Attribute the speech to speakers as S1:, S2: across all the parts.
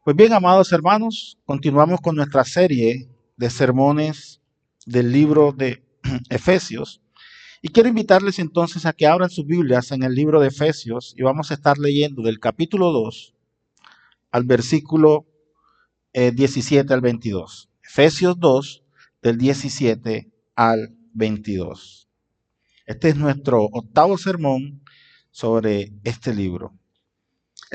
S1: Pues bien, amados hermanos, continuamos con nuestra serie de sermones del libro de Efesios. Y quiero invitarles entonces a que abran sus Biblias en el libro de Efesios y vamos a estar leyendo del capítulo 2 al versículo 17 al 22. Efesios 2, del 17 al 22. Este es nuestro octavo sermón sobre este libro.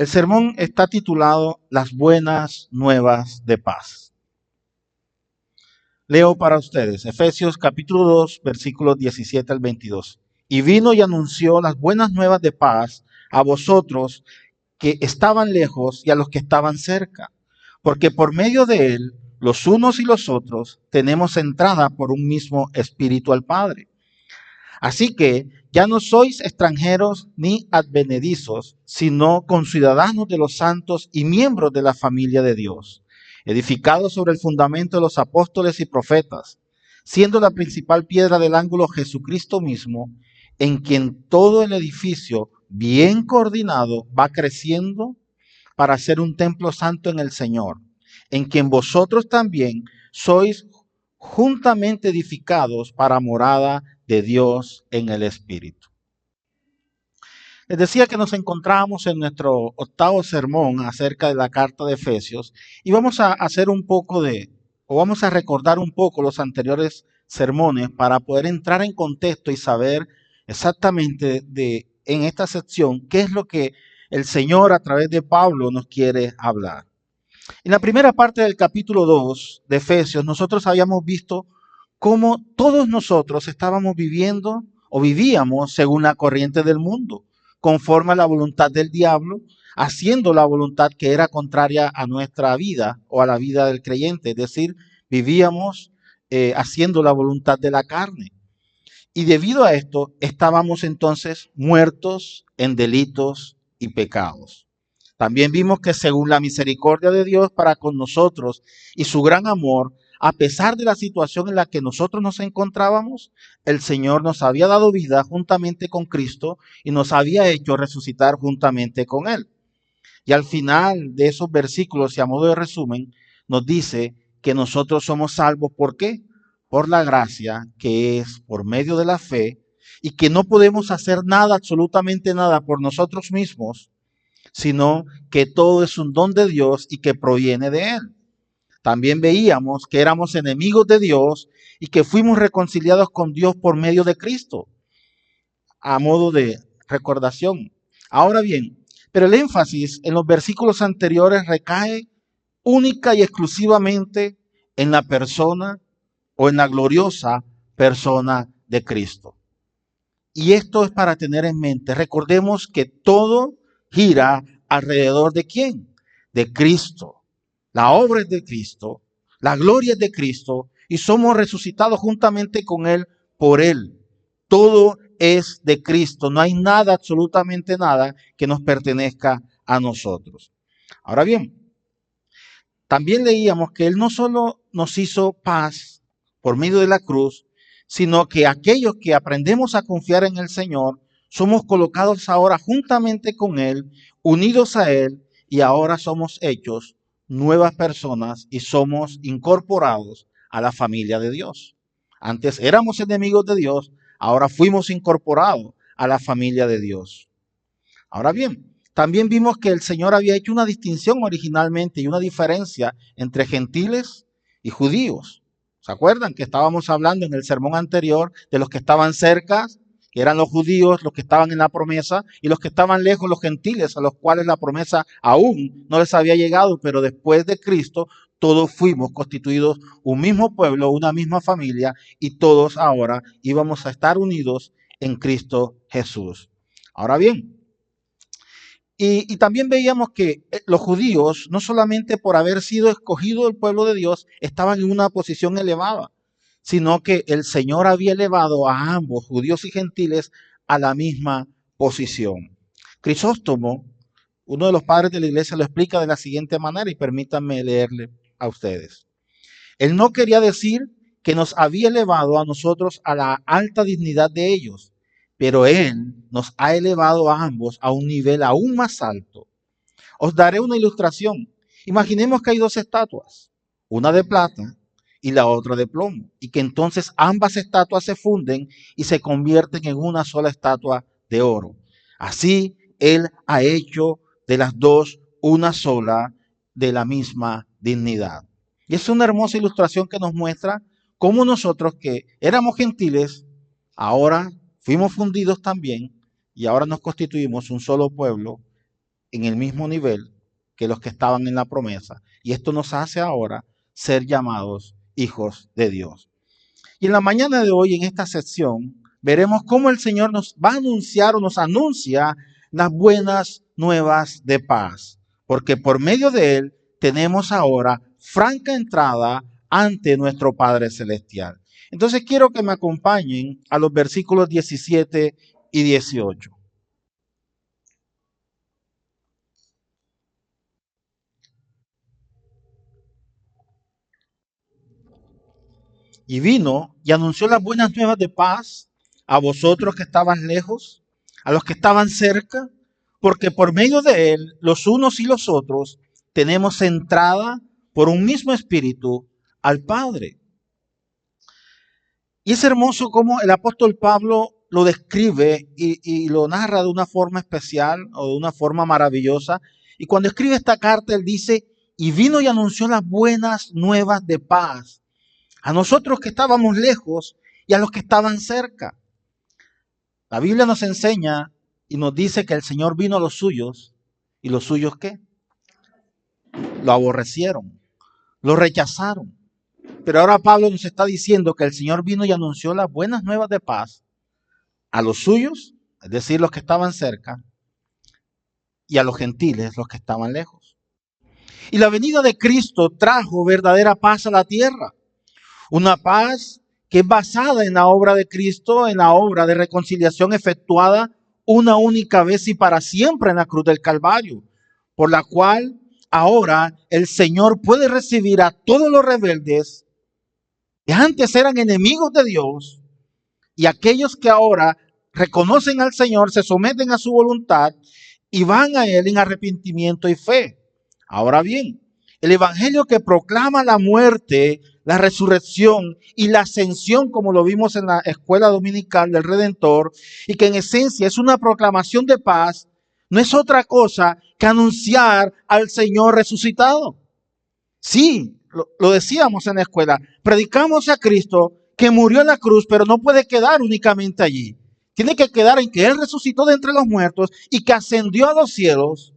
S1: El sermón está titulado Las buenas nuevas de paz. Leo para ustedes Efesios capítulo 2, versículos 17 al 22. Y vino y anunció las buenas nuevas de paz a vosotros que estaban lejos y a los que estaban cerca, porque por medio de él, los unos y los otros, tenemos entrada por un mismo espíritu al Padre. Así que ya no sois extranjeros ni advenedizos, sino conciudadanos de los santos y miembros de la familia de Dios, edificados sobre el fundamento de los apóstoles y profetas, siendo la principal piedra del ángulo Jesucristo mismo, en quien todo el edificio bien coordinado va creciendo para ser un templo santo en el Señor, en quien vosotros también sois juntamente edificados para morada de Dios en el Espíritu. Les decía que nos encontramos en nuestro octavo sermón acerca de la carta de Efesios y vamos a hacer vamos a recordar un poco los anteriores sermones para poder entrar en contexto y saber exactamente en esta sección qué es lo que el Señor a través de Pablo nos quiere hablar. En la primera parte del capítulo 2 de Efesios, nosotros habíamos visto cómo todos nosotros estábamos viviendo o vivíamos según la corriente del mundo, conforme a la voluntad del diablo, haciendo la voluntad que era contraria a nuestra vida o a la vida del creyente, es decir, vivíamos haciendo la voluntad de la carne. Y debido a esto, estábamos entonces muertos en delitos y pecados. También vimos que según la misericordia de Dios para con nosotros y su gran amor, a pesar de la situación en la que nosotros nos encontrábamos, el Señor nos había dado vida juntamente con Cristo y nos había hecho resucitar juntamente con Él. Y al final de esos versículos y a modo de resumen, nos dice que nosotros somos salvos. ¿Por qué? Por la gracia que es por medio de la fe y que no podemos hacer nada, absolutamente nada por nosotros mismos, sino que todo es un don de Dios y que proviene de Él. También veíamos que éramos enemigos de Dios y que fuimos reconciliados con Dios por medio de Cristo, a modo de recordación. Ahora bien, pero el énfasis en los versículos anteriores recae única y exclusivamente en la persona o en la gloriosa persona de Cristo. Y esto es para tener en mente. Recordemos que todo gira alrededor de ¿quién? De Cristo. La obra es de Cristo, la gloria es de Cristo y somos resucitados juntamente con Él por Él. Todo es de Cristo. No hay nada, absolutamente nada, que nos pertenezca a nosotros. Ahora bien, también leíamos que Él no solo nos hizo paz por medio de la cruz, sino que aquellos que aprendemos a confiar en el Señor, somos colocados ahora juntamente con Él, unidos a Él, y ahora somos hechos nuevas personas y somos incorporados a la familia de Dios. Antes éramos enemigos de Dios, ahora fuimos incorporados a la familia de Dios. Ahora bien, también vimos que el Señor había hecho una distinción originalmente y una diferencia entre gentiles y judíos. ¿Se acuerdan que estábamos hablando en el sermón anterior de los que estaban cerca, que eran los judíos, los que estaban en la promesa, y los que estaban lejos, los gentiles, a los cuales la promesa aún no les había llegado, pero después de Cristo todos fuimos constituidos un mismo pueblo, una misma familia, y todos ahora íbamos a estar unidos en Cristo Jesús. Ahora bien, y también veíamos que los judíos, no solamente por haber sido escogidos del pueblo de Dios, estaban en una posición elevada, sino que el Señor había elevado a ambos, judíos y gentiles, a la misma posición. Crisóstomo, uno de los padres de la iglesia, lo explica de la siguiente manera y permítanme leerle a ustedes. Él no quería decir que nos había elevado a nosotros a la alta dignidad de ellos, pero Él nos ha elevado a ambos a un nivel aún más alto. Os daré una ilustración. Imaginemos que hay dos estatuas, una de plata y la otra de plomo, y que entonces ambas estatuas se funden y se convierten en una sola estatua de oro. Así Él ha hecho de las dos una sola de la misma dignidad. Y es una hermosa ilustración que nos muestra cómo nosotros que éramos gentiles, ahora fuimos fundidos también y ahora nos constituimos un solo pueblo en el mismo nivel que los que estaban en la promesa. Y esto nos hace ahora ser llamados hijos de Dios. Y en la mañana de hoy, en esta sección, veremos cómo el Señor nos va a anunciar o nos anuncia las buenas nuevas de paz. Porque por medio de Él tenemos ahora franca entrada ante nuestro Padre Celestial. Entonces quiero que me acompañen a los versículos 17 y 18. Y vino y anunció las buenas nuevas de paz a vosotros que estaban lejos, a los que estaban cerca, porque por medio de él, los unos y los otros, tenemos entrada por un mismo espíritu al Padre. Y es hermoso cómo el apóstol Pablo lo describe y lo narra de una forma especial o de una forma maravillosa. Y cuando escribe esta carta, él dice, y vino y anunció las buenas nuevas de paz a nosotros que estábamos lejos y a los que estaban cerca. La Biblia nos enseña y nos dice que el Señor vino a los suyos y los suyos ¿qué? Lo aborrecieron, lo rechazaron. Pero ahora Pablo nos está diciendo que el Señor vino y anunció las buenas nuevas de paz a los suyos, es decir, los que estaban cerca, y a los gentiles, los que estaban lejos. Y la venida de Cristo trajo verdadera paz a la tierra. Una paz que es basada en la obra de Cristo, en la obra de reconciliación efectuada una única vez y para siempre en la cruz del Calvario, por la cual ahora el Señor puede recibir a todos los rebeldes que antes eran enemigos de Dios y aquellos que ahora reconocen al Señor, se someten a su voluntad y van a Él en arrepentimiento y fe. Ahora bien, el evangelio que proclama la muerte, la resurrección y la ascensión, como lo vimos en la escuela dominical del Redentor, y que en esencia es una proclamación de paz, no es otra que anunciar al Señor resucitado. Sí, lo decíamos en la escuela, predicamos a Cristo que murió en la cruz, pero no puede quedar únicamente allí. Tiene que quedar en que Él resucitó de entre los muertos y que ascendió a los cielos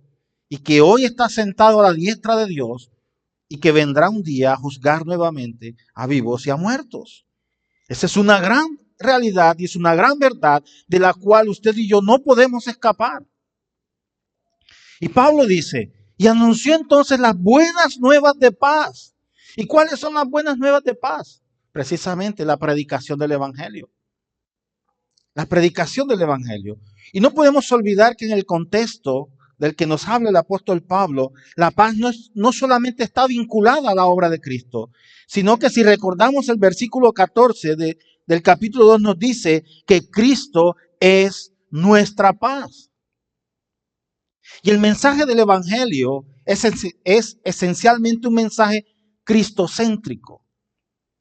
S1: y que hoy está sentado a la diestra de Dios y que vendrá un día a juzgar nuevamente a vivos y a muertos. Esa es una gran realidad y es una gran verdad de la cual usted y yo no podemos escapar. Y Pablo dice, y anunció entonces las buenas nuevas de paz. ¿Y cuáles son las buenas nuevas de paz? Precisamente la predicación del Evangelio. La predicación del Evangelio. Y no podemos olvidar que en el contexto del que nos habla el apóstol Pablo, la paz no solamente está vinculada a la obra de Cristo, sino que si recordamos el versículo 14 del capítulo 2 nos dice que Cristo es nuestra paz. Y el mensaje del Evangelio es esencialmente un mensaje cristocéntrico.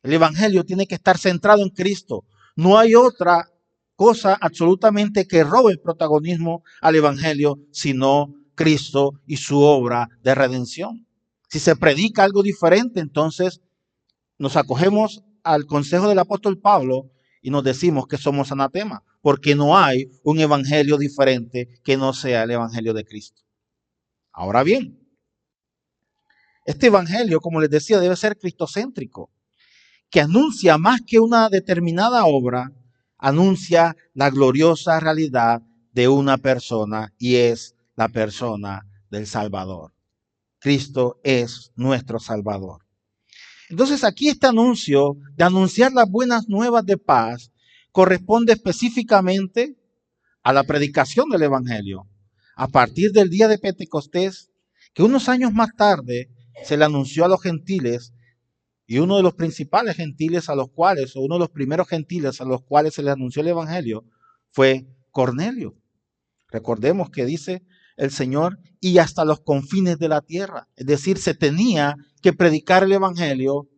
S1: El Evangelio tiene que estar centrado en Cristo. No hay otra cosa absolutamente que robe el protagonismo al Evangelio, sino Cristo y su obra de redención. Si se predica algo diferente, entonces nos acogemos al consejo del apóstol Pablo y nos decimos que somos anatema, porque no hay un evangelio diferente que no sea el evangelio de Cristo. Ahora bien, este evangelio, como les decía, debe ser cristocéntrico, que anuncia más que una determinada obra, anuncia la gloriosa realidad de una persona y es la persona del Salvador. Cristo es nuestro Salvador. Entonces aquí este anuncio de anunciar las buenas nuevas de paz corresponde específicamente a la predicación del Evangelio. A partir del día de Pentecostés, que unos años más tarde se le anunció a los gentiles, y uno de los principales gentiles a los cuales, o uno de los primeros gentiles a los cuales se le anunció el Evangelio, fue Cornelio. Recordemos que dice el Señor, y hasta los confines de la tierra. Es decir, se tenía que predicar el evangelio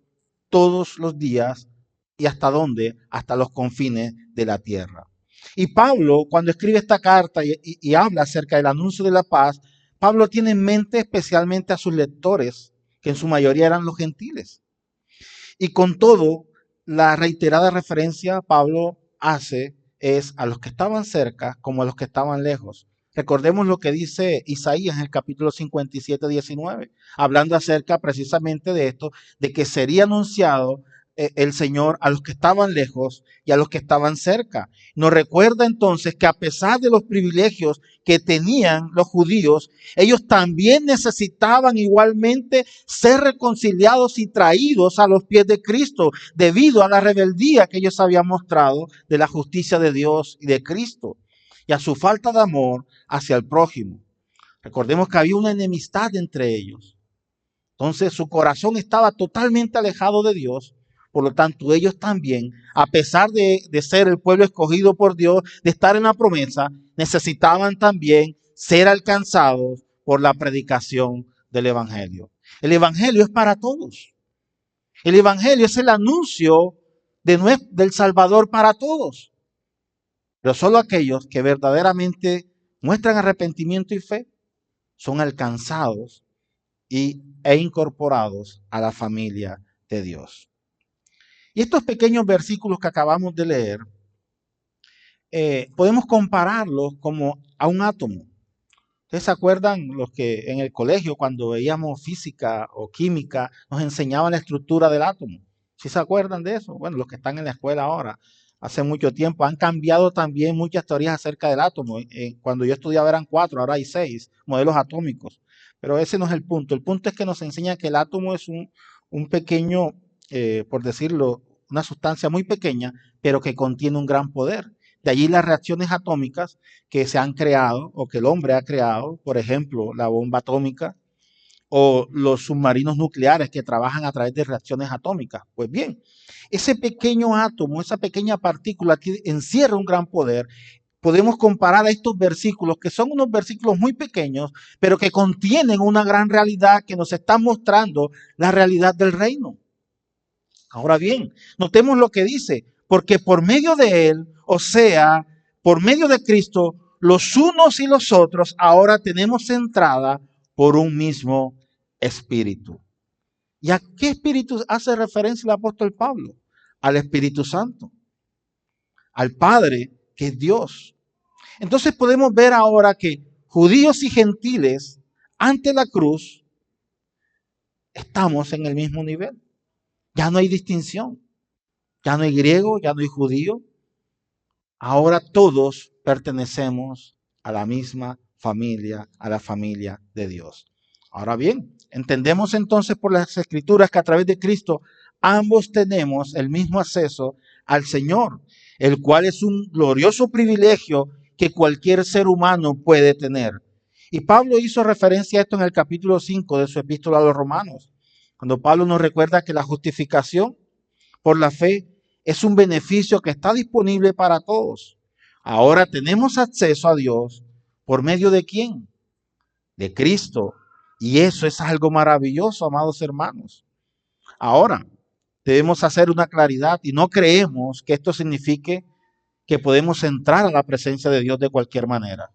S1: todos los días. ¿Y hasta dónde? Hasta los confines de la tierra. Y Pablo, cuando escribe esta carta y habla acerca del anuncio de la paz, Pablo tiene en mente especialmente a sus lectores, que en su mayoría eran los gentiles. Y con todo, la reiterada referencia Pablo hace es a los que estaban cerca como a los que estaban lejos. Recordemos lo que dice Isaías en el capítulo 57, 19, hablando acerca precisamente de esto, de que sería anunciado el Señor a los que estaban lejos y a los que estaban cerca. Nos recuerda entonces que a pesar de los privilegios que tenían los judíos, ellos también necesitaban igualmente ser reconciliados y traídos a los pies de Cristo debido a la rebeldía que ellos habían mostrado de la justicia de Dios y de Cristo y a su falta de amor hacia el prójimo. Recordemos que había una enemistad entre ellos. Entonces su corazón estaba totalmente alejado de Dios. Por lo tanto, ellos también, a pesar de ser el pueblo escogido por Dios, de estar en la promesa, necesitaban también ser alcanzados por la predicación del Evangelio. El Evangelio es para todos. El Evangelio es el anuncio del Salvador para todos. Pero solo aquellos que verdaderamente muestran arrepentimiento y fe son alcanzados e incorporados a la familia de Dios. Y estos pequeños versículos que acabamos de leer, podemos compararlos como a un átomo. ¿Ustedes se acuerdan los que en el colegio cuando veíamos física o química nos enseñaban la estructura del átomo? ¿Sí se acuerdan de eso? Bueno, los que están en la escuela ahora, hace mucho tiempo, han cambiado también muchas teorías acerca del átomo. Cuando yo estudiaba eran 4, ahora hay 6 modelos atómicos. Pero ese no es el punto. El punto es que nos enseña que el átomo es un pequeño, por decirlo, una sustancia muy pequeña, pero que contiene un gran poder. De allí las reacciones atómicas que se han creado o que el hombre ha creado, por ejemplo, la bomba atómica o los submarinos nucleares que trabajan a través de reacciones atómicas. Pues bien, ese pequeño átomo, esa pequeña partícula que encierra un gran poder, podemos comparar a estos versículos, que son unos versículos muy pequeños, pero que contienen una gran realidad que nos está mostrando la realidad del reino. Ahora bien, notemos lo que dice, porque por medio de él, o sea, por medio de Cristo, los unos y los otros ahora tenemos entrada por un mismo espíritu. ¿Y a qué espíritu hace referencia el apóstol Pablo? Al Espíritu Santo, al Padre, que es Dios. Entonces podemos ver ahora que judíos y gentiles, ante la cruz, estamos en el mismo nivel. Ya no hay distinción. Ya no hay griego, ya no hay judío. Ahora todos pertenecemos a la misma familia, a la familia de Dios. Ahora bien, entendemos entonces por las Escrituras que a través de Cristo ambos tenemos el mismo acceso al Señor, el cual es un glorioso privilegio que cualquier ser humano puede tener. Y Pablo hizo referencia a esto en el capítulo 5 de su epístola a los Romanos, cuando Pablo nos recuerda que la justificación por la fe es un beneficio que está disponible para todos. Ahora tenemos acceso a Dios por medio de ¿quién? De Cristo. Y eso es algo maravilloso, amados hermanos. Ahora, debemos hacer una claridad y no creemos que esto signifique que podemos entrar a la presencia de Dios de cualquier manera,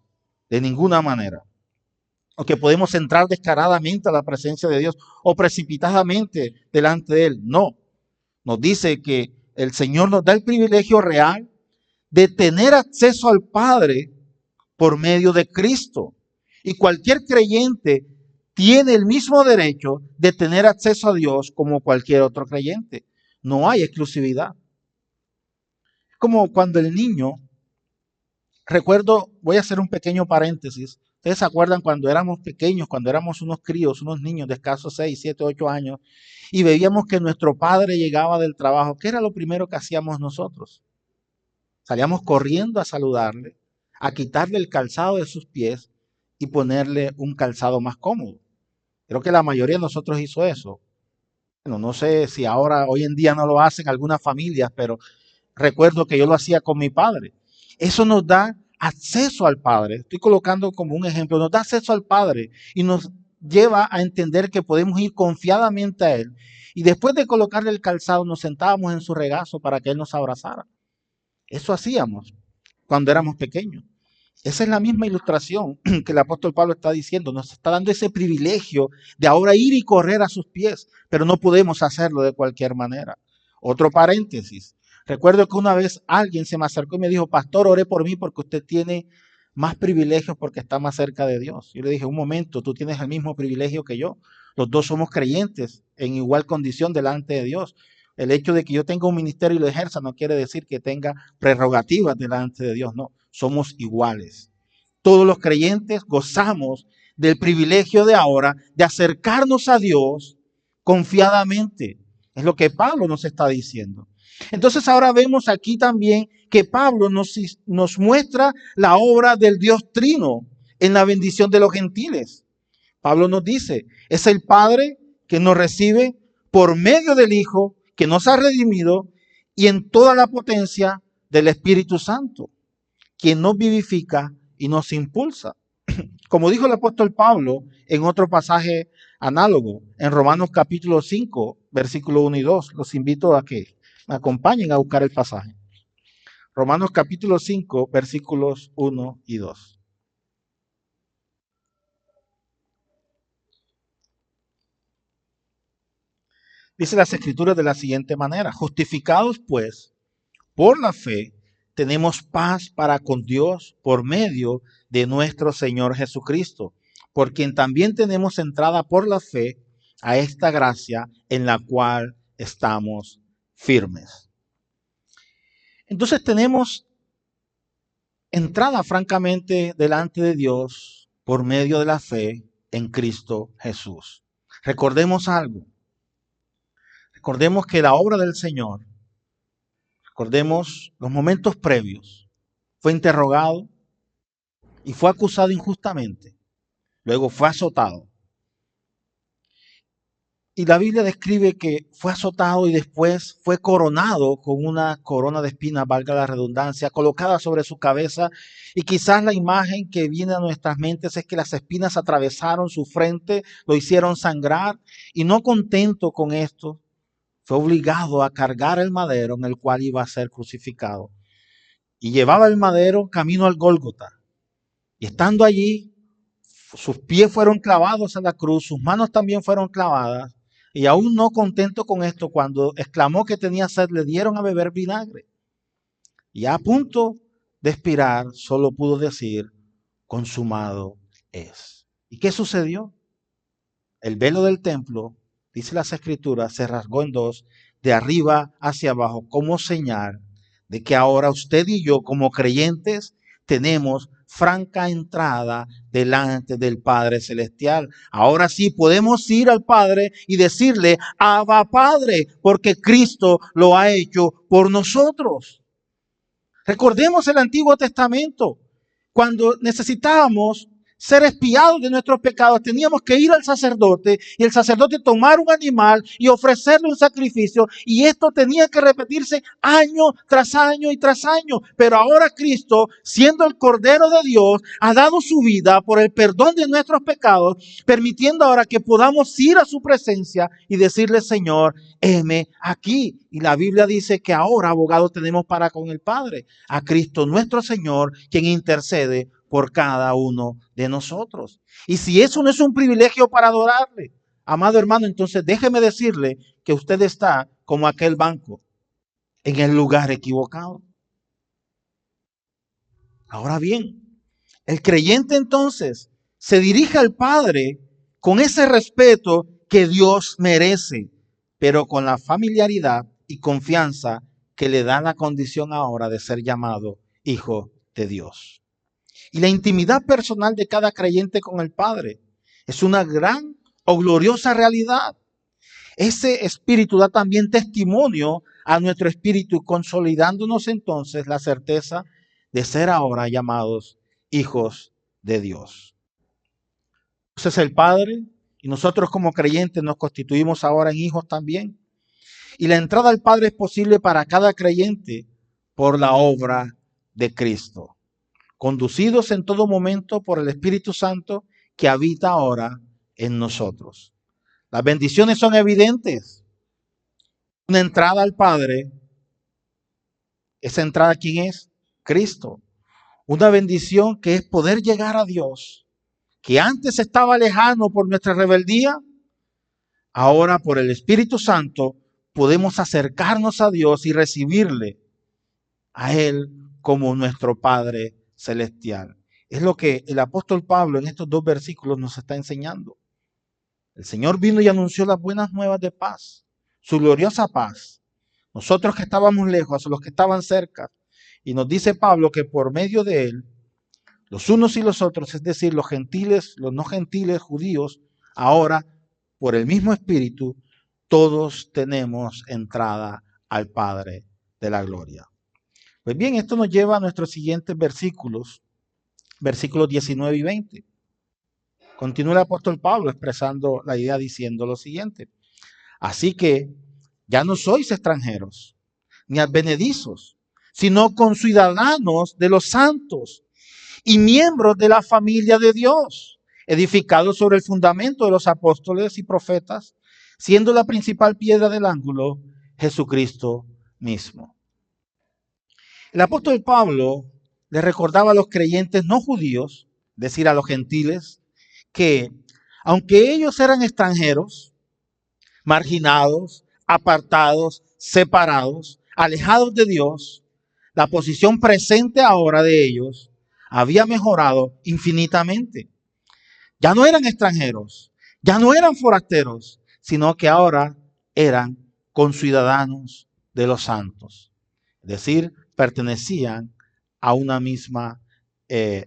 S1: de ninguna manera. O que podemos entrar descaradamente a la presencia de Dios o precipitadamente delante de Él. No. Nos dice que el Señor nos da el privilegio real de tener acceso al Padre por medio de Cristo. Y cualquier creyente tiene el mismo derecho de tener acceso a Dios como cualquier otro creyente. No hay exclusividad. Es como cuando el niño, recuerdo, voy a hacer un pequeño paréntesis. ¿Ustedes se acuerdan cuando éramos pequeños, cuando éramos unos críos, unos niños de escasos 6, 7, 8 años, y veíamos que nuestro padre llegaba del trabajo? ¿Qué era lo primero que hacíamos nosotros? Salíamos corriendo a saludarle, a quitarle el calzado de sus pies y ponerle un calzado más cómodo. Creo que la mayoría de nosotros hizo eso. Bueno, no sé si ahora, hoy en día no lo hacen algunas familias, pero recuerdo que yo lo hacía con mi padre. Eso nos da acceso al Padre. Estoy colocando como un ejemplo, nos da acceso al Padre y nos lleva a entender que podemos ir confiadamente a Él. Y después de colocarle el calzado, nos sentábamos en su regazo para que Él nos abrazara. Eso hacíamos cuando éramos pequeños. Esa es la misma ilustración que el apóstol Pablo está diciendo. Nos está dando ese privilegio de ahora ir y correr a sus pies, pero no podemos hacerlo de cualquier manera. Otro paréntesis. Recuerdo que una vez alguien se me acercó y me dijo, pastor, ore por mí porque usted tiene más privilegios porque está más cerca de Dios. Yo le dije, un momento, tú tienes el mismo privilegio que yo. Los dos somos creyentes en igual condición delante de Dios. El hecho de que yo tenga un ministerio y lo ejerza no quiere decir que tenga prerrogativas delante de Dios, no, somos iguales. Todos los creyentes gozamos del privilegio de ahora de acercarnos a Dios confiadamente. Es lo que Pablo nos está diciendo. Entonces ahora vemos aquí también que Pablo nos muestra la obra del Dios Trino en la bendición de los gentiles. Pablo nos dice, es el Padre que nos recibe por medio del Hijo que nos ha redimido y en toda la potencia del Espíritu Santo, quien nos vivifica y nos impulsa. Como dijo el apóstol Pablo en otro pasaje análogo, en Romanos capítulo 5, versículo 1 y 2, los invito a que me acompañen a buscar el pasaje. Romanos capítulo 5, versículos 1 y 2. Dice las Escrituras de la siguiente manera: justificados pues por la fe, tenemos paz para con Dios por medio de nuestro Señor Jesucristo, por quien también tenemos entrada por la fe a esta gracia en la cual estamos firmes. Entonces tenemos entrada francamente delante de Dios por medio de la fe en Cristo Jesús. Recordemos algo. Recordemos que la obra del Señor, recordemos los momentos previos, fue interrogado y fue acusado injustamente. Luego fue azotado. Y la Biblia describe que fue azotado y después fue coronado con una corona de espinas, valga la redundancia, colocada sobre su cabeza. Y quizás la imagen que viene a nuestras mentes es que las espinas atravesaron su frente, lo hicieron sangrar. Y no contento con esto, fue obligado a cargar el madero en el cual iba a ser crucificado. Y llevaba el madero camino al Gólgota. Y estando allí, sus pies fueron clavados en la cruz, sus manos también fueron clavadas. Y aún no contento con esto, cuando exclamó que tenía sed, le dieron a beber vinagre. Y a punto de expirar, solo pudo decir, consumado es. ¿Y qué sucedió? El velo del templo, dice las Escrituras, se rasgó en dos, de arriba hacia abajo, como señal de que ahora usted y yo, como creyentes, tenemos franca entrada delante del Padre Celestial. Ahora sí podemos ir al Padre y decirle, Abba Padre, porque Cristo lo ha hecho por nosotros. Recordemos el Antiguo Testamento, cuando necesitábamos ser expiados de nuestros pecados, teníamos que ir al sacerdote y el sacerdote tomar un animal y ofrecerle un sacrificio, y esto tenía que repetirse año tras año y tras año. Pero ahora Cristo, siendo el Cordero de Dios, ha dado su vida por el perdón de nuestros pecados, permitiendo ahora que podamos ir a su presencia y decirle, Señor, heme aquí. Y la Biblia dice que ahora abogado tenemos para con el Padre, a Cristo nuestro Señor, quien intercede por cada uno de nosotros. Y si eso no es un privilegio para adorarle, amado hermano, entonces déjeme decirle que usted está como aquel banco en el lugar equivocado. Ahora bien, el creyente entonces se dirige al Padre con ese respeto que Dios merece, pero con la familiaridad y confianza que le da la condición ahora de ser llamado hijo de Dios. Y la intimidad personal de cada creyente con el Padre es una gran o gloriosa realidad. Ese espíritu da también testimonio a nuestro espíritu, consolidándonos entonces la certeza de ser ahora llamados hijos de Dios. Entonces el Padre y nosotros como creyentes nos constituimos ahora en hijos también. Y la entrada al Padre es posible para cada creyente por la obra de Cristo. conducidos en todo momento por el Espíritu Santo que habita ahora en nosotros. Las bendiciones son evidentes. Una entrada al Padre, esa entrada, ¿quién es? Cristo. Una bendición que es poder llegar a Dios, que antes estaba lejano por nuestra rebeldía, ahora por el Espíritu Santo podemos acercarnos a Dios y recibirle a Él como nuestro Padre celestial. Es lo que el apóstol Pablo en estos 2 versículos nos está enseñando. El Señor vino y anunció las buenas nuevas de paz, su gloriosa paz. Nosotros que estábamos lejos, los que estaban cerca. Y nos dice Pablo que por medio de Él, los unos y los otros, es decir, los gentiles, los no gentiles, judíos, ahora, por el mismo Espíritu, todos tenemos entrada al Padre de la gloria. Pues bien, esto nos lleva a nuestros siguientes versículos 19 y 20. Continúa el apóstol Pablo expresando la idea diciendo lo siguiente. Así que ya no sois extranjeros, ni advenedizos, sino conciudadanos de los santos y miembros de la familia de Dios, edificados sobre el fundamento de los apóstoles y profetas, siendo la principal piedra del ángulo Jesucristo mismo. El apóstol Pablo le recordaba a los creyentes no judíos, es decir, a los gentiles, que aunque ellos eran extranjeros, marginados, apartados, separados, alejados de Dios, la posición presente ahora de ellos había mejorado infinitamente. Ya no eran extranjeros, ya no eran forasteros, sino que ahora eran conciudadanos de los santos. Es decir, pertenecían a una misma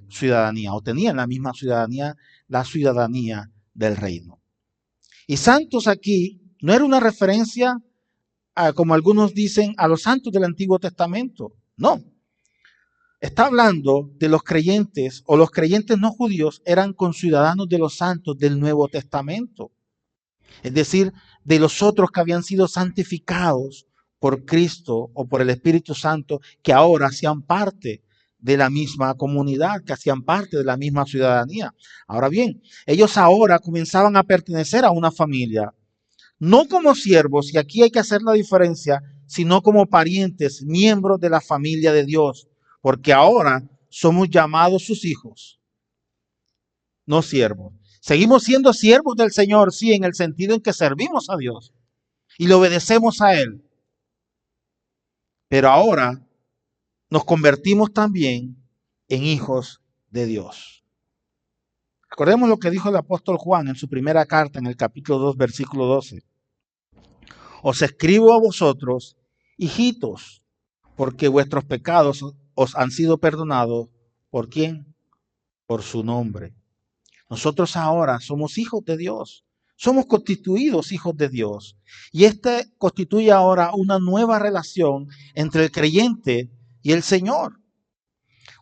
S1: ciudadanía, o tenían la misma ciudadanía, la ciudadanía del reino. Y santos aquí no era una referencia, como algunos dicen, a los santos del Antiguo Testamento. No. Está hablando de los creyentes, o los creyentes no judíos eran conciudadanos de los santos del Nuevo Testamento. Es decir, de los otros que habían sido santificados por Cristo o por el Espíritu Santo, que ahora hacían parte de la misma comunidad, que hacían parte de la misma ciudadanía. Ahora bien, ellos ahora comenzaban a pertenecer a una familia, no como siervos, y aquí hay que hacer la diferencia, sino como parientes, miembros de la familia de Dios, porque ahora somos llamados sus hijos, no siervos. Seguimos siendo siervos del Señor, sí, en el sentido en que servimos a Dios y le obedecemos a Él. Pero ahora nos convertimos también en hijos de Dios. Recordemos lo que dijo el apóstol Juan en su primera carta, en el capítulo 2, versículo 12. Os escribo a vosotros, hijitos, porque vuestros pecados os han sido perdonados. ¿Por quién? Por su nombre. Nosotros ahora somos hijos de Dios. Somos constituidos hijos de Dios. Y este constituye ahora una nueva relación entre el creyente y el Señor.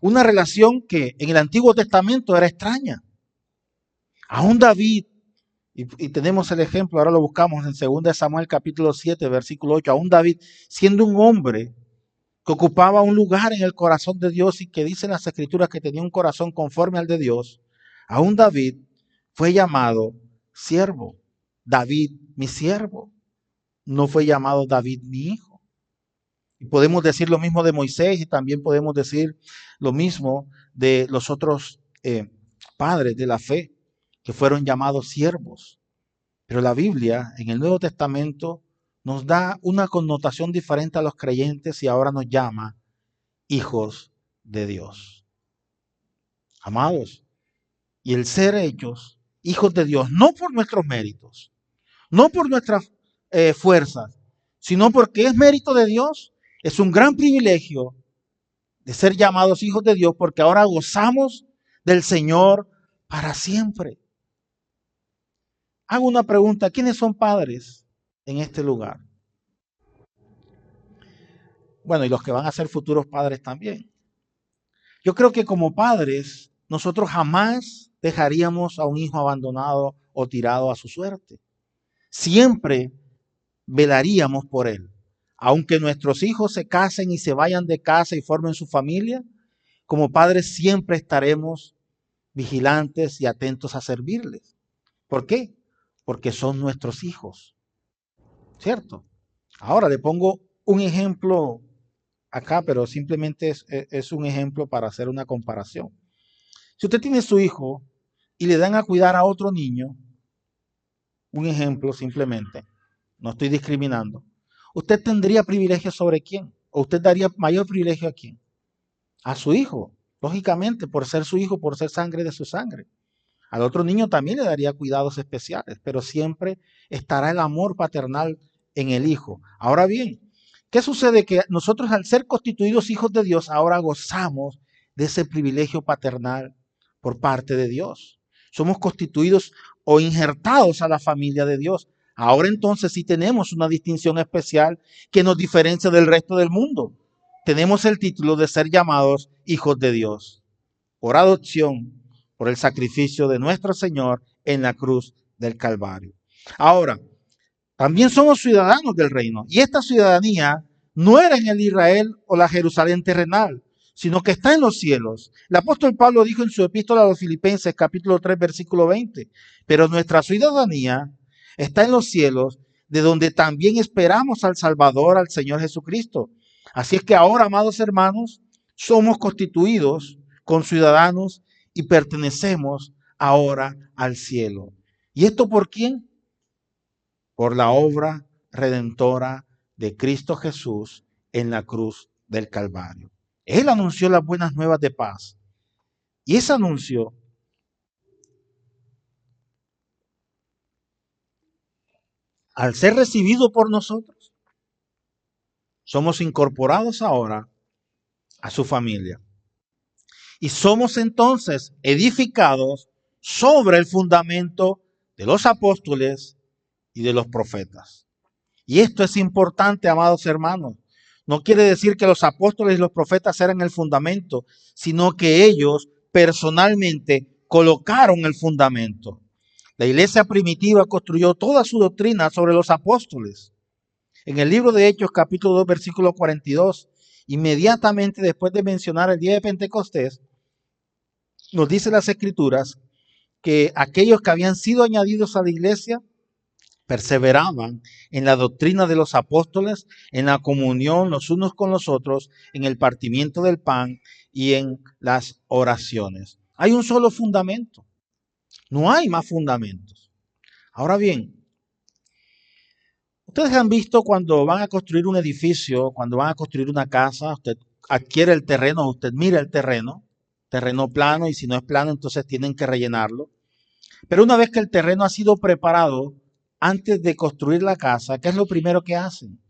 S1: Una relación que en el Antiguo Testamento era extraña. Aún David, y tenemos el ejemplo, ahora lo buscamos en 2 Samuel capítulo 7, versículo 8, aún David, siendo un hombre que ocupaba un lugar en el corazón de Dios y que dicen las Escrituras que tenía un corazón conforme al de Dios, aún David fue llamado siervo. David, mi siervo. No fue llamado David, mi hijo. Y podemos decir lo mismo de Moisés y también podemos decir lo mismo de los otros padres de la fe que fueron llamados siervos. Pero la Biblia en el Nuevo Testamento nos da una connotación diferente a los creyentes y ahora nos llama hijos de Dios. Amados, y el ser hechos hijos de Dios, no por nuestros méritos, no por nuestras fuerzas, sino porque es mérito de Dios, es un gran privilegio de ser llamados hijos de Dios porque ahora gozamos del Señor para siempre. Hago una pregunta, ¿quiénes son padres en este lugar? Bueno, y los que van a ser futuros padres también. Yo creo que como padres, nosotros jamás dejaríamos a un hijo abandonado o tirado a su suerte. Siempre velaríamos por él. Aunque nuestros hijos se casen y se vayan de casa y formen su familia, como padres siempre estaremos vigilantes y atentos a servirles. ¿Por qué? Porque son nuestros hijos, ¿cierto? Ahora le pongo un ejemplo acá, pero simplemente es un ejemplo para hacer una comparación. Si usted tiene su hijo y le dan a cuidar a otro niño, un ejemplo simplemente, no estoy discriminando, ¿usted tendría privilegio sobre quién? ¿O usted daría mayor privilegio a quién? A su hijo, lógicamente, por ser su hijo, por ser sangre de su sangre. Al otro niño también le daría cuidados especiales, pero siempre estará el amor paternal en el hijo. Ahora bien, ¿qué sucede? Que nosotros al ser constituidos hijos de Dios, ahora gozamos de ese privilegio paternal por parte de Dios. Somos constituidos o injertados a la familia de Dios. Ahora entonces sí tenemos una distinción especial que nos diferencia del resto del mundo. Tenemos el título de ser llamados hijos de Dios por adopción, por el sacrificio de nuestro Señor en la cruz del Calvario. Ahora, también somos ciudadanos del reino, y esta ciudadanía no era en el Israel o la Jerusalén terrenal, sino que está en los cielos. El apóstol Pablo dijo en su epístola a los Filipenses, capítulo 3, versículo 20, pero nuestra ciudadanía está en los cielos, de donde también esperamos al Salvador, al Señor Jesucristo. Así es que ahora, amados hermanos, somos constituidos con ciudadanos y pertenecemos ahora al cielo. ¿Y esto por quién? Por la obra redentora de Cristo Jesús en la cruz del Calvario. Él anunció las buenas nuevas de paz. Y ese anuncio, al ser recibido por nosotros, somos incorporados ahora a su familia. Y somos entonces edificados sobre el fundamento de los apóstoles y de los profetas. Y esto es importante, amados hermanos. No quiere decir que los apóstoles y los profetas eran el fundamento, sino que ellos personalmente colocaron el fundamento. La iglesia primitiva construyó toda su doctrina sobre los apóstoles. En el libro de Hechos, capítulo 2, versículo 42, inmediatamente después de mencionar el día de Pentecostés, nos dice las Escrituras que aquellos que habían sido añadidos a la iglesia perseveraban en la doctrina de los apóstoles, en la comunión los unos con los otros, en el partimiento del pan y en las oraciones. Hay un solo fundamento, no hay más fundamentos. Ahora bien, ustedes han visto cuando van a construir un edificio, cuando van a construir una casa, usted adquiere el terreno, usted mira el terreno plano, y si no es plano, entonces tienen que rellenarlo. Pero una vez que el terreno ha sido preparado, antes de construir la casa, ¿qué es lo primero que hacen?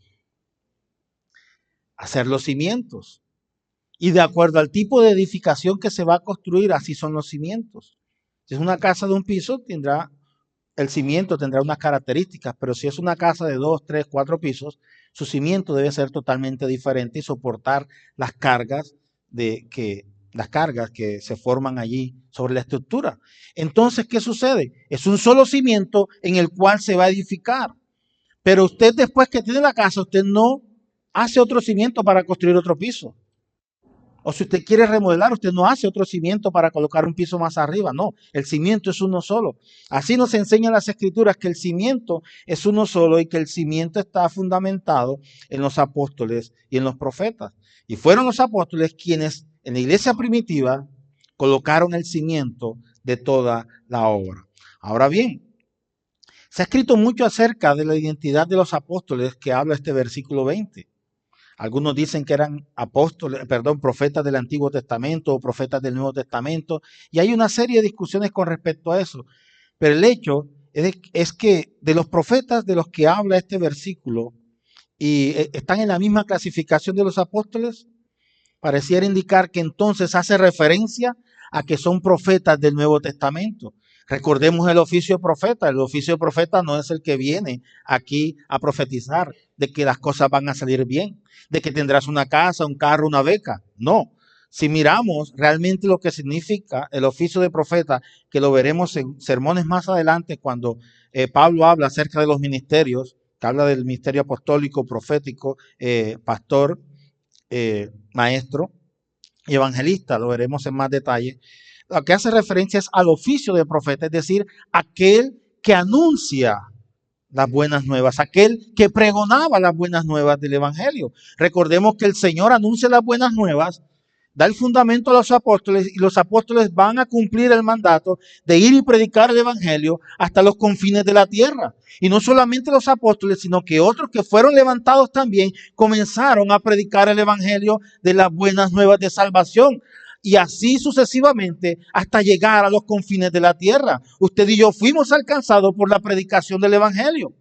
S1: Hacer los cimientos. Y de acuerdo al tipo de edificación que se va a construir, así son los cimientos. Si es una casa de un piso, el cimiento tendrá unas características, pero si es una casa de 2, 3, 4 pisos, su cimiento debe ser totalmente diferente y soportar las cargas que se forman allí sobre la estructura. Entonces, ¿qué sucede? Es un solo cimiento en el cual se va a edificar. Pero usted, después que tiene la casa, usted no hace otro cimiento para construir otro piso. O si usted quiere remodelar, usted no hace otro cimiento para colocar un piso más arriba. No, el cimiento es uno solo. Así nos enseñan las Escrituras que el cimiento es uno solo y que el cimiento está fundamentado en los apóstoles y en los profetas. Y fueron los apóstoles quienes en la iglesia primitiva colocaron el cimiento de toda la obra. Ahora bien, se ha escrito mucho acerca de la identidad de los apóstoles que habla este versículo 20. Algunos dicen que eran profetas del Antiguo Testamento o profetas del Nuevo Testamento, y hay una serie de discusiones con respecto a eso. Pero el hecho es que de los profetas de los que habla este versículo y están en la misma clasificación de los apóstoles, pareciera indicar que entonces hace referencia a que son profetas del Nuevo Testamento. Recordemos el oficio de profeta. El oficio de profeta no es el que viene aquí a profetizar de que las cosas van a salir bien, de que tendrás una casa, un carro, una beca. No. Si miramos realmente lo que significa el oficio de profeta, que lo veremos en sermones más adelante cuando Pablo habla acerca de los ministerios, que habla del ministerio apostólico, profético, pastor, maestro. y evangelista, lo veremos en más detalle, lo que hace referencia es al oficio de profeta, es decir, aquel que anuncia las buenas nuevas, aquel que pregonaba las buenas nuevas del evangelio. Recordemos que el Señor anuncia las buenas nuevas, da el fundamento a los apóstoles y los apóstoles van a cumplir el mandato de ir y predicar el evangelio hasta los confines de la tierra. Y no solamente los apóstoles, sino que otros que fueron levantados también comenzaron a predicar el evangelio de las buenas nuevas de salvación. Y así sucesivamente hasta llegar a los confines de la tierra. Usted y yo fuimos alcanzados por la predicación del evangelio.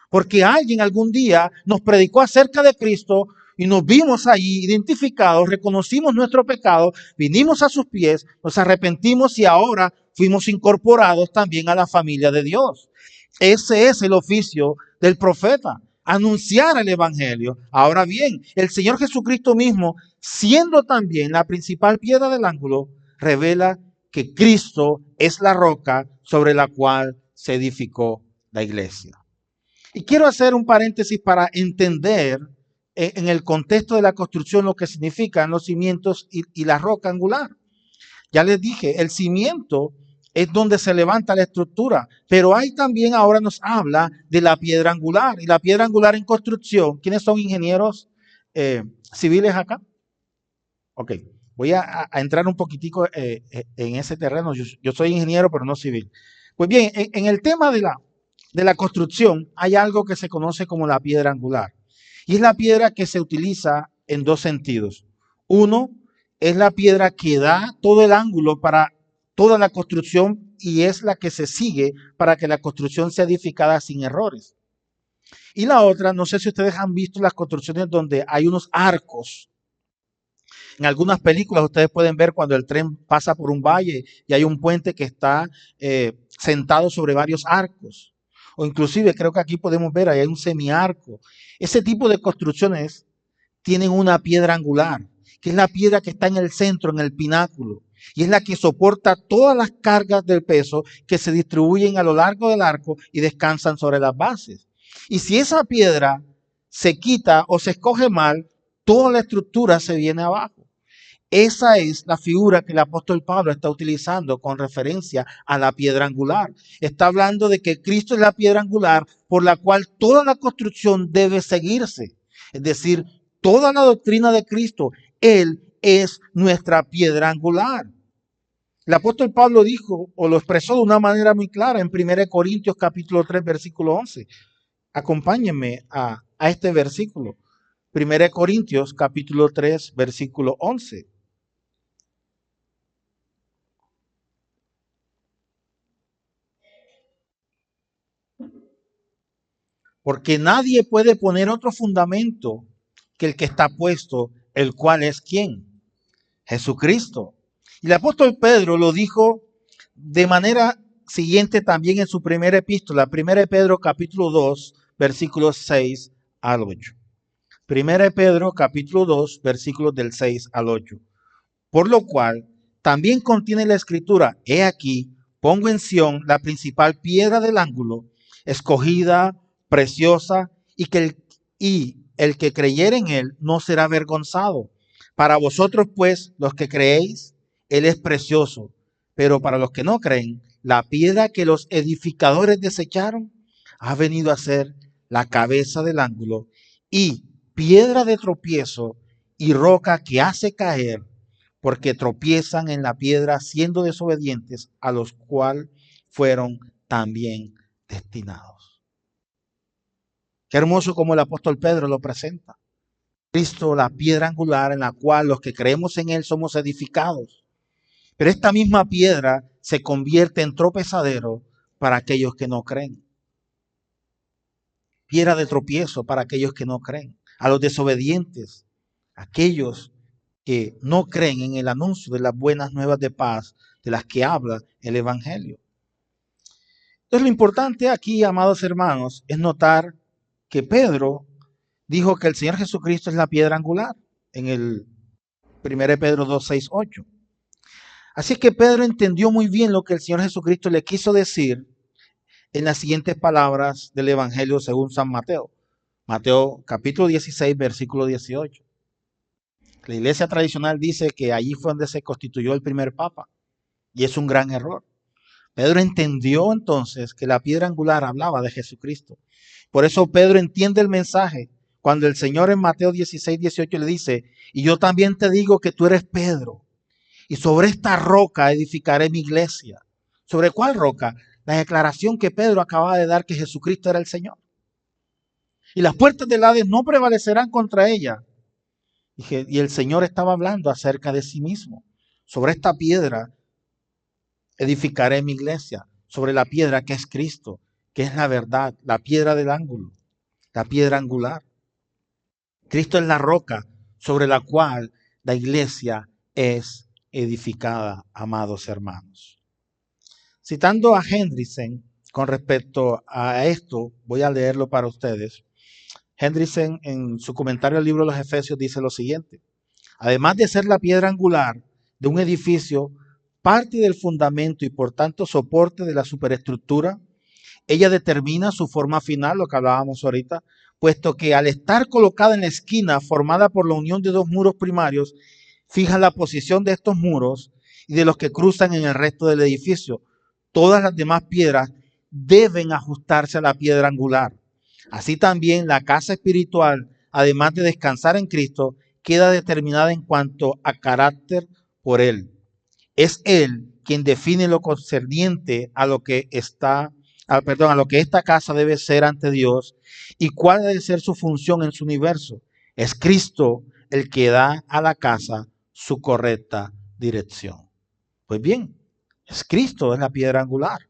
S1: Porque alguien algún día nos predicó acerca de Cristo y nos vimos allí identificados, reconocimos nuestro pecado, vinimos a sus pies, nos arrepentimos y ahora fuimos incorporados también a la familia de Dios. Ese es el oficio del profeta, anunciar el evangelio. Ahora bien, el Señor Jesucristo mismo, siendo también la principal piedra del ángulo, revela que Cristo es la roca sobre la cual se edificó la iglesia. Y quiero hacer un paréntesis para entender en el contexto de la construcción lo que significan los cimientos y la roca angular. Ya les dije, el cimiento es donde se levanta la estructura, pero hay también ahora nos habla de la piedra angular. Y la piedra angular en construcción, ¿quiénes son ingenieros civiles acá? Ok, voy a entrar un poquitico en ese terreno. Yo soy ingeniero, pero no civil. Pues bien, en el tema de la construcción hay algo que se conoce como la piedra angular. Y es la piedra que se utiliza en dos sentidos. Uno, es la piedra que da todo el ángulo para toda la construcción y es la que se sigue para que la construcción sea edificada sin errores. Y la otra, no sé si ustedes han visto las construcciones donde hay unos arcos. En algunas películas ustedes pueden ver cuando el tren pasa por un valle y hay un puente que está sentado sobre varios arcos. O inclusive creo que aquí podemos ver, ahí hay un semiarco. Ese tipo de construcciones tienen una piedra angular, que es la piedra que está en el centro, en el pináculo. Y es la que soporta todas las cargas del peso que se distribuyen a lo largo del arco y descansan sobre las bases. Y si esa piedra se quita o se escoge mal, toda la estructura se viene abajo. Esa es la figura que el apóstol Pablo está utilizando con referencia a la piedra angular. Está hablando de que Cristo es la piedra angular por la cual toda la construcción debe seguirse. Es decir, toda la doctrina de Cristo, Él es nuestra piedra angular. El apóstol Pablo dijo o lo expresó de una manera muy clara en 1 Corintios capítulo 3 versículo 11. Acompáñenme a este versículo. 1 Corintios capítulo 3 versículo 11. Porque nadie puede poner otro fundamento que el que está puesto, el cual es ¿quién? Jesucristo. Y el apóstol Pedro lo dijo de manera siguiente también en su primera epístola, 1 Pedro capítulo 2, versículos 6 al 8. 1 Pedro capítulo 2, versículos del 6 al 8. Por lo cual, también contiene la escritura, he aquí, pongo en Sión la principal piedra del ángulo, escogida, preciosa, y el que creyere en él no será avergonzado. Para vosotros, pues, los que creéis, él es precioso, pero para los que no creen, la piedra que los edificadores desecharon ha venido a ser la cabeza del ángulo y piedra de tropiezo y roca que hace caer, porque tropiezan en la piedra siendo desobedientes, a los cuales fueron también destinados. Qué hermoso como el apóstol Pedro lo presenta. Cristo, la piedra angular en la cual los que creemos en él somos edificados. Pero esta misma piedra se convierte en tropezadero para aquellos que no creen. Piedra de tropiezo para aquellos que no creen. A los desobedientes, aquellos que no creen en el anuncio de las buenas nuevas de paz de las que habla el Evangelio. Entonces lo importante aquí, amados hermanos, es notar que Pedro dijo que el Señor Jesucristo es la piedra angular en el 1 Pedro 2, 6, 8. Así que Pedro entendió muy bien lo que el Señor Jesucristo le quiso decir en las siguientes palabras del Evangelio según San Mateo. Mateo capítulo 16, versículo 18. La iglesia tradicional dice que allí fue donde se constituyó el primer papa, y es un gran error. Pedro entendió entonces que la piedra angular hablaba de Jesucristo. Por eso Pedro entiende el mensaje cuando el Señor en Mateo 16:18 le dice, y yo también te digo que tú eres Pedro, y sobre esta roca edificaré mi iglesia. ¿Sobre cuál roca? La declaración que Pedro acababa de dar que Jesucristo era el Señor. Y las puertas del Hades no prevalecerán contra ella. Y el Señor estaba hablando acerca de sí mismo. Sobre esta piedra edificaré mi iglesia, sobre la piedra que es Cristo, que es la verdad, la piedra del ángulo, la piedra angular. Cristo es la roca sobre la cual la iglesia es edificada, amados hermanos. Citando a Hendrickson con respecto a esto, voy a leerlo para ustedes. Hendrickson en su comentario al libro de los Efesios dice lo siguiente: además de ser la piedra angular de un edificio, parte del fundamento y por tanto soporte de la superestructura, ella determina su forma final, lo que hablábamos ahorita, puesto que al estar colocada en la esquina formada por la unión de dos muros primarios, fija la posición de estos muros y de los que cruzan en el resto del edificio. Todas las demás piedras deben ajustarse a la piedra angular. Así también la casa espiritual, además de descansar en Cristo, queda determinada en cuanto a carácter por Él. Es Él quien define lo concerniente a lo que a lo que esta casa debe ser ante Dios y cuál debe ser su función en su universo. Es Cristo el que da a la casa su correcta dirección. Pues bien, es Cristo, es la piedra angular.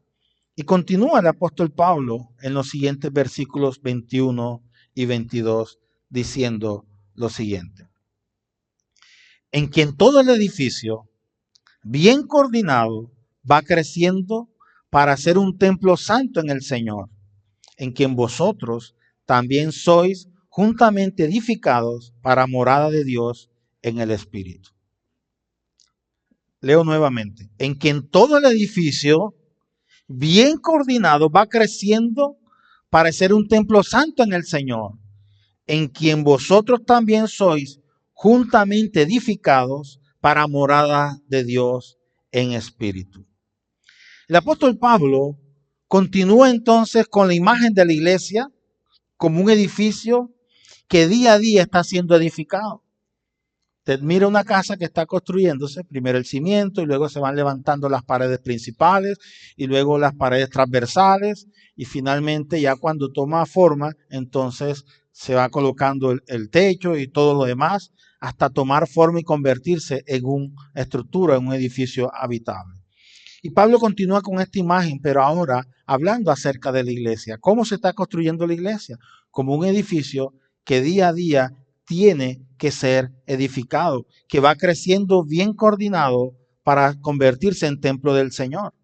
S1: Y continúa el apóstol Pablo en los siguientes versículos 21 y 22 diciendo lo siguiente: en quien todo el edificio, bien coordinado, va creciendo para ser un templo santo en el Señor, en quien vosotros también sois juntamente edificados para morada de Dios en el Espíritu. Leo nuevamente: en quien todo el edificio, bien coordinado, va creciendo para ser un templo santo en el Señor, en quien vosotros también sois juntamente edificados para morada de Dios en espíritu. El apóstol Pablo continúa entonces con la imagen de la iglesia como un edificio que día a día está siendo edificado. Usted mira una casa que está construyéndose, primero el cimiento y luego se van levantando las paredes principales y luego las paredes transversales y finalmente ya cuando toma forma, entonces se va colocando el techo y todo lo demás hasta tomar forma y convertirse en una estructura, en un edificio habitable. Y Pablo continúa con esta imagen, pero ahora hablando acerca de la iglesia. ¿Cómo se está construyendo la iglesia? Como un edificio que día a día tiene que ser edificado, que va creciendo bien coordinado para convertirse en templo del Señor.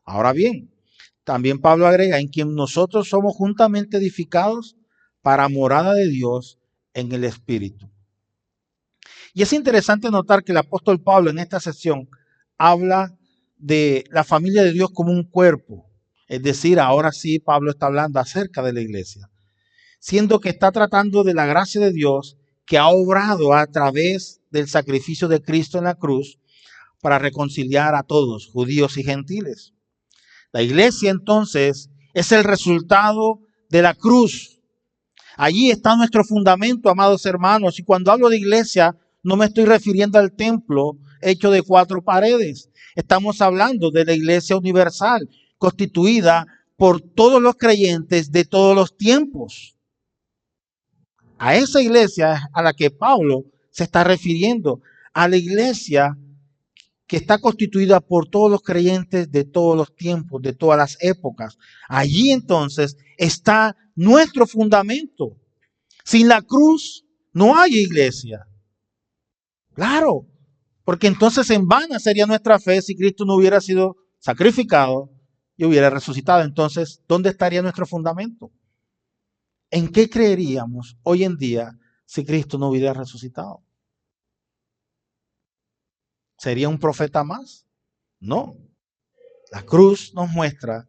S1: Ahora bien, también Pablo agrega: en quien nosotros somos juntamente edificados para morada de Dios en el Espíritu. Y es interesante notar que el apóstol Pablo en esta sección habla de la familia de Dios como un cuerpo. Es decir, ahora sí Pablo está hablando acerca de la iglesia, siendo que está tratando de la gracia de Dios que ha obrado a través del sacrificio de Cristo en la cruz para reconciliar a todos, judíos y gentiles. La iglesia entonces es el resultado de la cruz. Allí está nuestro fundamento, amados hermanos, y cuando hablo de iglesia no me estoy refiriendo al templo hecho de 4 paredes. Estamos hablando de la iglesia universal, constituida por todos los creyentes de todos los tiempos. A esa iglesia a la que Pablo se está refiriendo, a la iglesia que está constituida por todos los creyentes de todos los tiempos, de todas las épocas. Allí entonces está nuestro fundamento. Sin la cruz no hay iglesia. Claro, porque entonces en vano sería nuestra fe si Cristo no hubiera sido sacrificado y hubiera resucitado. Entonces, ¿dónde estaría nuestro fundamento? ¿En qué creeríamos hoy en día si Cristo no hubiera resucitado? ¿Sería un profeta más? No. La cruz nos muestra,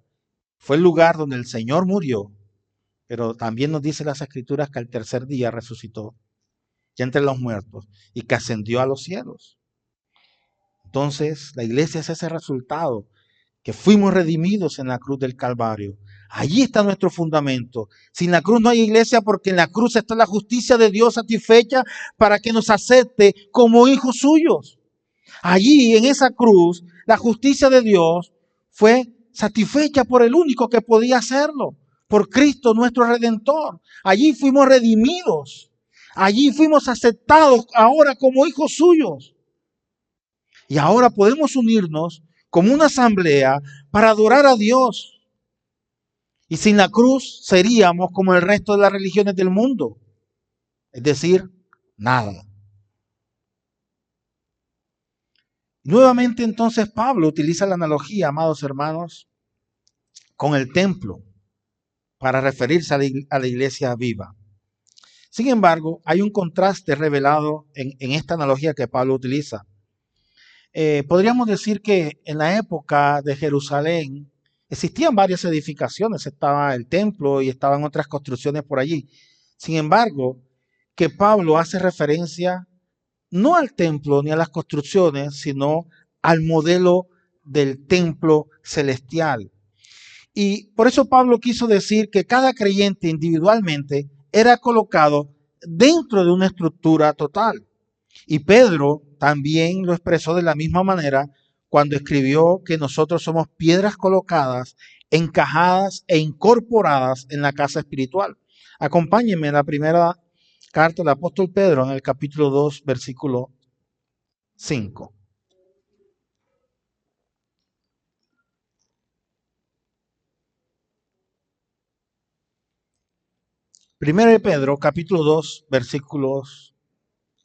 S1: fue el lugar donde el Señor murió, pero también nos dice las Escrituras que al tercer día resucitó. ya entre los muertos, y que ascendió a los cielos. Entonces, la iglesia es ese resultado, que fuimos redimidos en la cruz del Calvario. Allí está nuestro fundamento. Sin la cruz no hay iglesia, porque en la cruz está la justicia de Dios satisfecha para que nos acepte como hijos suyos. Allí, en esa cruz, la justicia de Dios fue satisfecha por el único que podía hacerlo, por Cristo nuestro Redentor. Allí fuimos redimidos. Allí fuimos aceptados ahora como hijos suyos. Y ahora podemos unirnos como una asamblea para adorar a Dios. Y sin la cruz seríamos como el resto de las religiones del mundo. Es decir, nada. Nuevamente entonces Pablo utiliza la analogía, amados hermanos, con el templo para referirse a la iglesia viva. Sin embargo, hay un contraste revelado en esta analogía que Pablo utiliza. Podríamos decir que en la época de Jerusalén existían varias edificaciones, estaba el templo y estaban otras construcciones por allí. Sin embargo, que Pablo hace referencia no al templo ni a las construcciones, sino al modelo del templo celestial. Y por eso Pablo quiso decir que cada creyente individualmente era colocado dentro de una estructura total. Y Pedro también lo expresó de la misma manera cuando escribió que nosotros somos piedras colocadas, encajadas e incorporadas en la casa espiritual. Acompáñenme en la primera carta del apóstol Pedro en el capítulo 2, versículo 5. Primera de Pedro, capítulo 2, versículos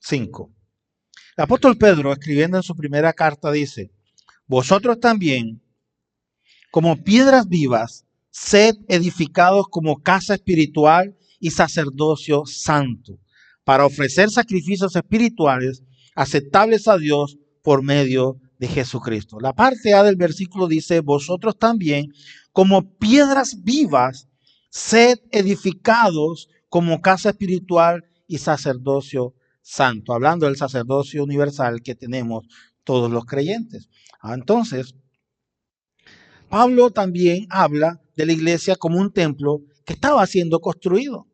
S1: 5. El apóstol Pedro, escribiendo en su primera carta, dice: vosotros también, como piedras vivas, sed edificados como casa espiritual y sacerdocio santo, para ofrecer sacrificios espirituales aceptables a Dios por medio de Jesucristo. La parte A del versículo dice: vosotros también, como piedras vivas, sed edificados como casa espiritual y sacerdocio santo, hablando del sacerdocio universal que tenemos todos los creyentes. Entonces, Pablo también habla de la iglesia como un templo que estaba siendo construido.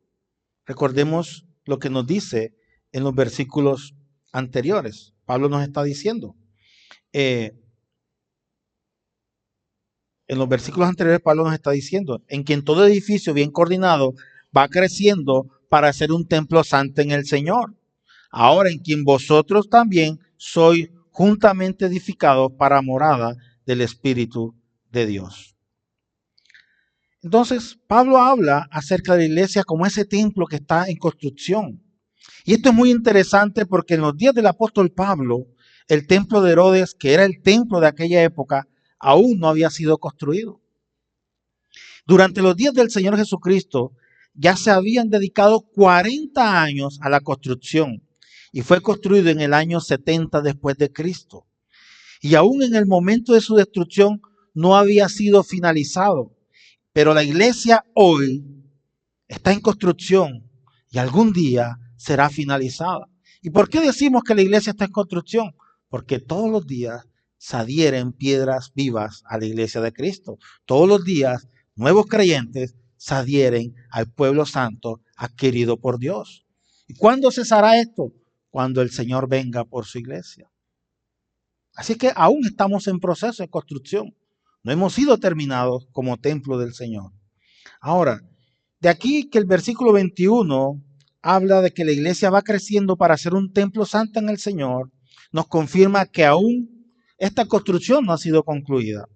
S1: Recordemos lo que nos dice en los versículos anteriores. Pablo nos está diciendo, en los versículos anteriores Pablo nos está diciendo, en quien todo edificio bien coordinado va creciendo para ser un templo santo en el Señor. Ahora en quien vosotros también sois juntamente edificados para morada del Espíritu de Dios. Entonces, Pablo habla acerca de la iglesia como ese templo que está en construcción. Y esto es muy interesante porque en los días del apóstol Pablo, el templo de Herodes, que era el templo de aquella época, aún no había sido construido. Durante los días del Señor Jesucristo, ya se habían dedicado 40 años a la construcción y fue construido en el año 70 después de Cristo. Y aún en el momento de su destrucción no había sido finalizado. Pero la iglesia hoy está en construcción y algún día será finalizada. ¿Y por qué decimos que la iglesia está en construcción? Porque todos los días se adhieren piedras vivas a la iglesia de Cristo. Todos los días nuevos creyentes se adhieren al pueblo santo adquirido por Dios. ¿Y cuándo cesará esto? Cuando el Señor venga por su iglesia. Así que aún estamos en proceso de construcción. No hemos sido terminados como templo del Señor. Ahora, de aquí que el versículo 21 habla de que la iglesia va creciendo para ser un templo santo en el Señor, nos confirma que aún esta construcción no ha sido concluida.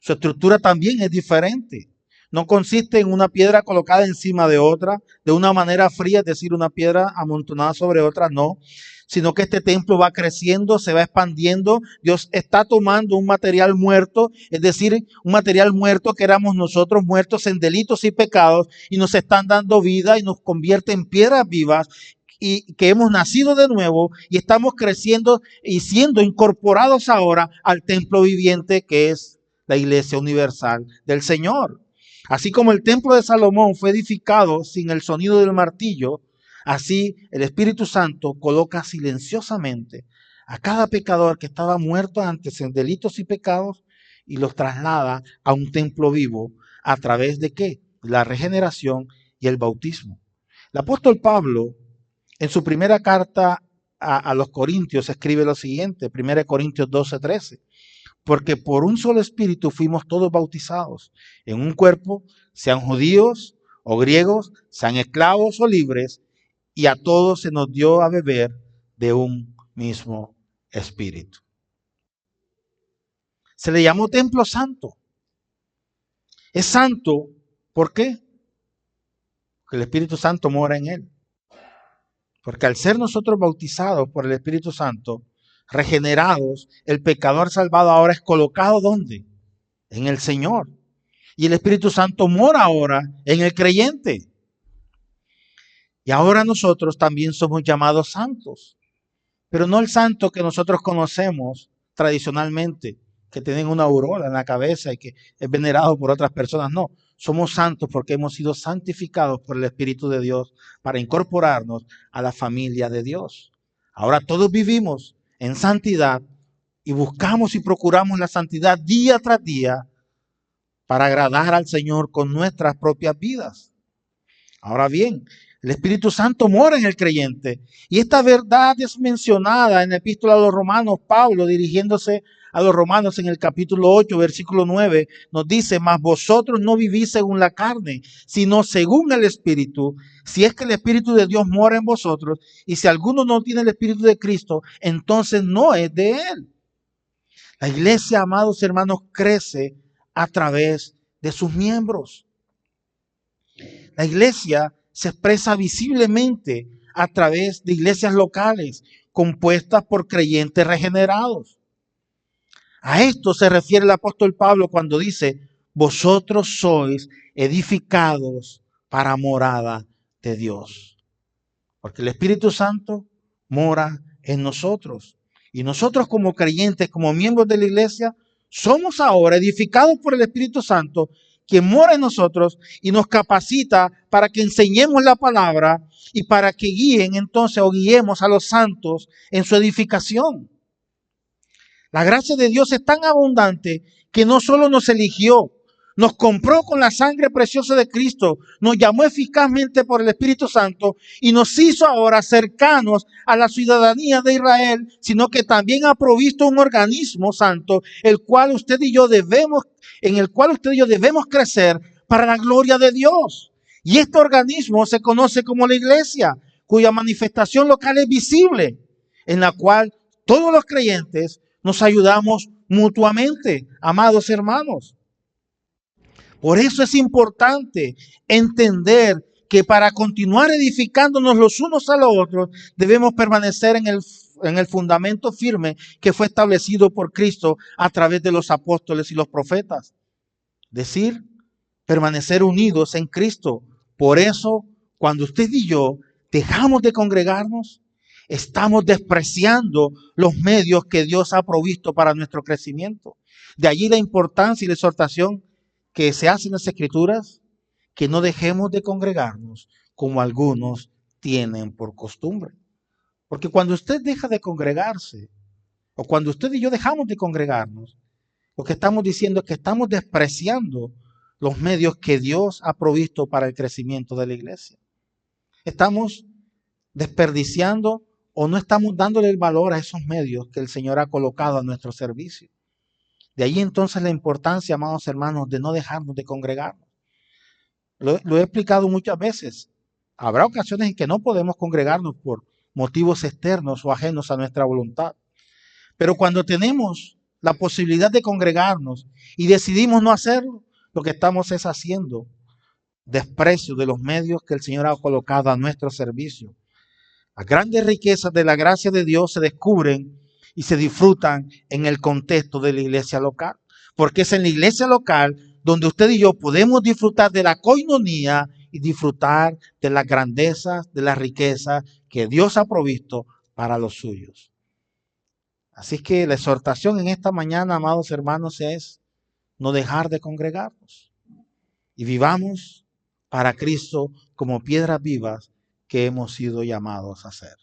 S1: Su estructura también es diferente. No consiste en una piedra colocada encima de otra, de una manera fría, es decir, una piedra amontonada sobre otra, no. Sino que este templo va creciendo, se va expandiendo. Dios está tomando un material muerto, es decir, un material muerto que éramos nosotros, muertos en delitos y pecados, y nos están dando vida y nos convierte en piedras vivas, y que hemos nacido de nuevo y estamos creciendo y siendo incorporados ahora al templo viviente que es la iglesia universal del Señor. Así como el templo de Salomón fue edificado sin el sonido del martillo, Así, el Espíritu Santo coloca silenciosamente a cada pecador que estaba muerto antes en delitos y pecados y los traslada a un templo vivo a través de ¿qué? La regeneración y el bautismo. El apóstol Pablo, en su primera carta a los Corintios, escribe lo siguiente, 1 Corintios 12:13. Porque por un solo espíritu fuimos todos bautizados en un cuerpo, sean judíos o griegos, sean esclavos o libres, y a todos se nos dio a beber de un mismo espíritu. Se le llamó templo santo. Es santo, ¿por qué? Porque el Espíritu Santo mora en él. Porque al ser nosotros bautizados por el Espíritu Santo, regenerados, el pecador salvado ahora es colocado ¿dónde? En el Señor. Y el Espíritu Santo mora ahora en el creyente. Y ahora nosotros también somos llamados santos. Pero no el santo que nosotros conocemos tradicionalmente, que tienen una aureola en la cabeza y que es venerado por otras personas. No, somos santos porque hemos sido santificados por el Espíritu de Dios para incorporarnos a la familia de Dios. Ahora todos vivimos en santidad y buscamos y procuramos la santidad día tras día para agradar al Señor con nuestras propias vidas. Ahora bien, el Espíritu Santo mora en el creyente y esta verdad es mencionada en la epístola a los Romanos. Pablo, dirigiéndose a los Romanos en el capítulo 8, versículo 9, nos dice: mas vosotros no vivís según la carne, sino según el Espíritu, si es que el Espíritu de Dios mora en vosotros, y si alguno no tiene el Espíritu de Cristo, entonces no es de él. La iglesia, amados hermanos, crece a través de sus miembros. La iglesia se expresa visiblemente a través de iglesias locales compuestas por creyentes regenerados. A esto se refiere el apóstol Pablo cuando dice: vosotros sois edificados para morada de Dios. Porque el Espíritu Santo mora en nosotros. Y nosotros como creyentes, como miembros de la iglesia, somos ahora edificados por el Espíritu Santo, quien mora en nosotros y nos capacita para que enseñemos la palabra y para que guíen entonces o guiemos a los santos en su edificación. La gracia de Dios es tan abundante que no solo nos eligió, nos compró con la sangre preciosa de Cristo, nos llamó eficazmente por el Espíritu Santo y nos hizo ahora cercanos a la ciudadanía de Israel, sino que también ha provisto un organismo santo, en el cual usted y yo debemos crecer para la gloria de Dios. Y este organismo se conoce como la iglesia, cuya manifestación local es visible, en la cual todos los creyentes nos ayudamos mutuamente, amados hermanos. Por eso es importante entender que para continuar edificándonos los unos a los otros, debemos permanecer en el fundamento firme que fue establecido por Cristo a través de los apóstoles y los profetas. Decir, permanecer unidos en Cristo. Por eso, cuando usted y yo dejamos de congregarnos, estamos despreciando los medios que Dios ha provisto para nuestro crecimiento. De allí la importancia y la exhortación que se hace en las Escrituras, que no dejemos de congregarnos como algunos tienen por costumbre. Porque cuando usted deja de congregarse, o cuando usted y yo dejamos de congregarnos, lo que estamos diciendo es que estamos despreciando los medios que Dios ha provisto para el crecimiento de la iglesia. Estamos desperdiciando o no estamos dándole el valor a esos medios que el Señor ha colocado a nuestro servicio. De ahí entonces la importancia, amados hermanos, de no dejarnos de congregarnos. Lo he explicado muchas veces. Habrá ocasiones en que no podemos congregarnos por motivos externos o ajenos a nuestra voluntad. Pero cuando tenemos la posibilidad de congregarnos y decidimos no hacerlo, lo que estamos es haciendo desprecio de los medios que el Señor ha colocado a nuestro servicio. Las grandes riquezas de la gracia de Dios se descubren y se disfrutan en el contexto de la iglesia local. Porque es en la iglesia local donde usted y yo podemos disfrutar de la coinonía y disfrutar de las grandezas, de las riquezas que Dios ha provisto para los suyos. Así que la exhortación en esta mañana, amados hermanos, es no dejar de congregarnos. Y vivamos para Cristo como piedras vivas que hemos sido llamados a hacer.